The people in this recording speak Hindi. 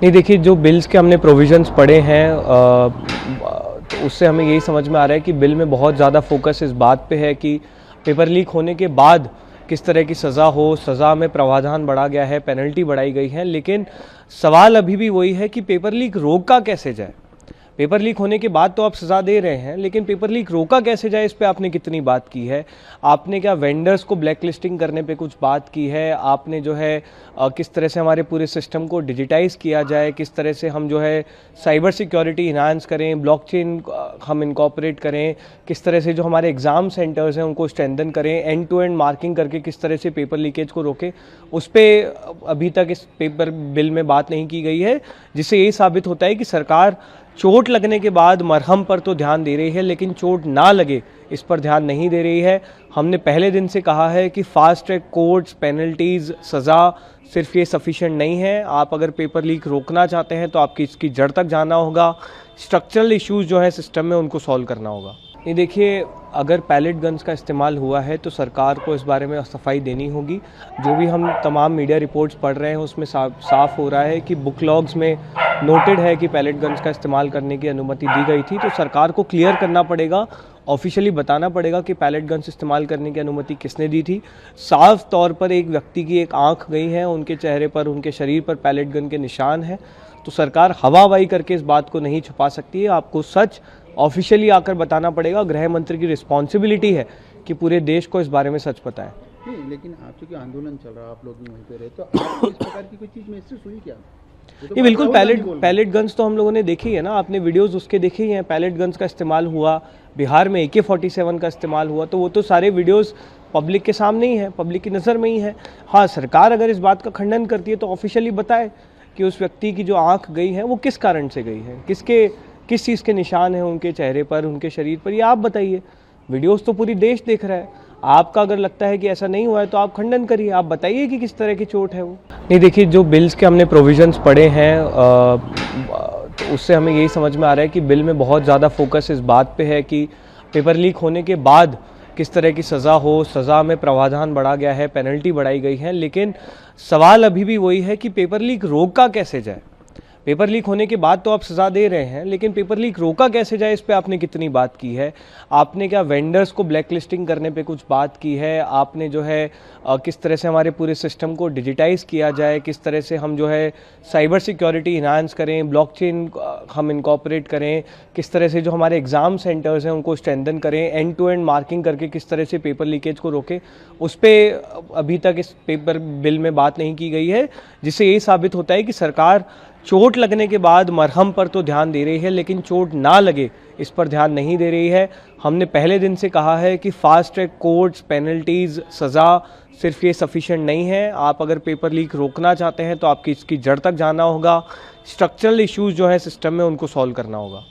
नहीं, देखिए जो बिल्स के हमने प्रोविजंस पढ़े हैं तो उससे हमें यही समझ में आ रहा है कि बिल में बहुत ज़्यादा फोकस इस बात पे है कि पेपर लीक होने के बाद किस तरह की सज़ा हो, सज़ा में प्रावधान बढ़ा गया है, पेनल्टी बढ़ाई गई है, लेकिन सवाल अभी भी वही है कि पेपर लीक रोका कैसे जाए। पेपर लीक होने के बाद तो आप सज़ा दे रहे हैं, लेकिन पेपर लीक रोका कैसे जाए इस पे आपने कितनी बात की है। आपने क्या वेंडर्स को ब्लैक लिस्टिंग करने पे कुछ बात की है। आपने जो है किस तरह से हमारे पूरे सिस्टम को डिजिटाइज किया जाए, किस तरह से हम जो है साइबर सिक्योरिटी इन्हांस करें, ब्लॉकचेन हम इनकॉर्पोरेट करें, किस तरह से जो हमारे एग्ज़ाम सेंटर्स हैं उनको स्ट्रेंथन करें, एंड टू एंड मार्किंग करके किस तरह से पेपर लीकेज को रोकें, उस पर अभी तक इस पेपर बिल में बात नहीं की गई है, जिससे यही साबित होता है कि सरकार चोट लगने के बाद मरहम पर तो ध्यान दे रही है, लेकिन चोट ना लगे इस पर ध्यान नहीं दे रही है। हमने पहले दिन से कहा है कि फास्ट ट्रैक कोर्ट्स, पेनल्टीज़, सज़ा सिर्फ ये सफिशिएंट नहीं है। आप अगर पेपर लीक रोकना चाहते हैं तो आपकी इसकी जड़ तक जाना होगा, स्ट्रक्चरल इश्यूज जो है सिस्टम में उनको सॉल्व करना होगा। ये देखिए, अगर पैलेट गन्स का इस्तेमाल हुआ है तो सरकार को इस बारे में सफाई देनी होगी। जो भी हम तमाम मीडिया रिपोर्ट्स पढ़ रहे हैं उसमें साफ हो रहा है कि बुक लॉग्स में नोटेड है कि पैलेट गन्स का इस्तेमाल करने की अनुमति दी गई थी। तो सरकार को क्लियर करना पड़ेगा, ऑफिशियली बताना पड़ेगा कि पैलेट गन्स इस्तेमाल करने की अनुमति किसने दी थी। साफ तौर पर एक व्यक्ति की एक आंख गई है, उनके चेहरे पर, उनके शरीर पर पैलेट गन के निशान है। तो सरकार हवाबाई करके इस बात को नहीं छुपा सकती है। आपको सच ऑफिशियली आकर बताना पड़ेगा। गृह मंत्री की रिस्पॉन्सिबिलिटी है कि पूरे देश को इस बारे में सच बताएं। नहीं, लेकिन आप चूंकि आंदोलन चल रहा है, आप लोग भी वहीं पे रहे, तो आपको इस प्रकार की कोई चीज़ महसूस हुई क्या? नहीं, बिल्कुल पैलेट गन्स तो हम लोगों ने देखी है ना, आपने वीडियोस उसके देखे ही हैं। पैलेट गन्स का इस्तेमाल हुआ, बिहार में AK-47 का इस्तेमाल हुआ, तो वो तो सारे वीडियोस पब्लिक के सामने ही है, पब्लिक की नज़र में ही है। हाँ, सरकार अगर इस बात का खंडन करती है तो ऑफिशियली बताए कि उस व्यक्ति की जो आंख गई है वो किस कारण से गई है, किस चीज़ के निशान हैं उनके चेहरे पर, उनके शरीर पर, ये आप बताइए। वीडियोस तो पूरी देश देख रहा है। आपका अगर लगता है कि ऐसा नहीं हुआ है तो आप खंडन करिए, आप बताइए कि किस तरह की चोट है वो। नहीं, देखिए जो बिल्स के हमने प्रोविजंस पढ़े हैं तो उससे हमें यही समझ में आ रहा है कि बिल में बहुत ज़्यादा फोकस इस बात पे है कि पेपर लीक होने के बाद किस तरह की सज़ा हो, सज़ा में प्रावधान बढ़ा गया है, पेनल्टी बढ़ाई गई है, लेकिन सवाल अभी भी वही है कि पेपर लीक रोका कैसे जाए। पेपर लीक होने के बाद तो आप सज़ा दे रहे हैं, लेकिन पेपर लीक रोका कैसे जाए इस पे आपने कितनी बात की है। आपने क्या वेंडर्स को ब्लैक लिस्टिंग करने पे कुछ बात की है। आपने जो है किस तरह से हमारे पूरे सिस्टम को डिजिटाइज किया जाए, किस तरह से हम जो है साइबर सिक्योरिटी इन्हांस करें, ब्लॉकचेन हम इनकॉर्पोरेट करें, किस तरह से जो हमारे एग्ज़ाम सेंटर्स हैं उनको स्ट्रेंथन करें, एंड टू एंड मार्किंग करके किस तरह से पेपर लीकेज को रोकें, उस पर अभी तक इस पेपर बिल में बात नहीं की गई है, जिससे यही साबित होता है कि सरकार चोट लगने के बाद मरहम पर तो ध्यान दे रही है, लेकिन चोट ना लगे इस पर ध्यान नहीं दे रही है। हमने पहले दिन से कहा है कि फास्ट ट्रैक कोर्ट्स, पेनल्टीज़, सज़ा सिर्फ ये सफिशिएंट नहीं है। आप अगर पेपर लीक रोकना चाहते हैं तो आपकी इसकी जड़ तक जाना होगा, स्ट्रक्चरल इश्यूज जो है सिस्टम में उनको सॉल्व करना होगा।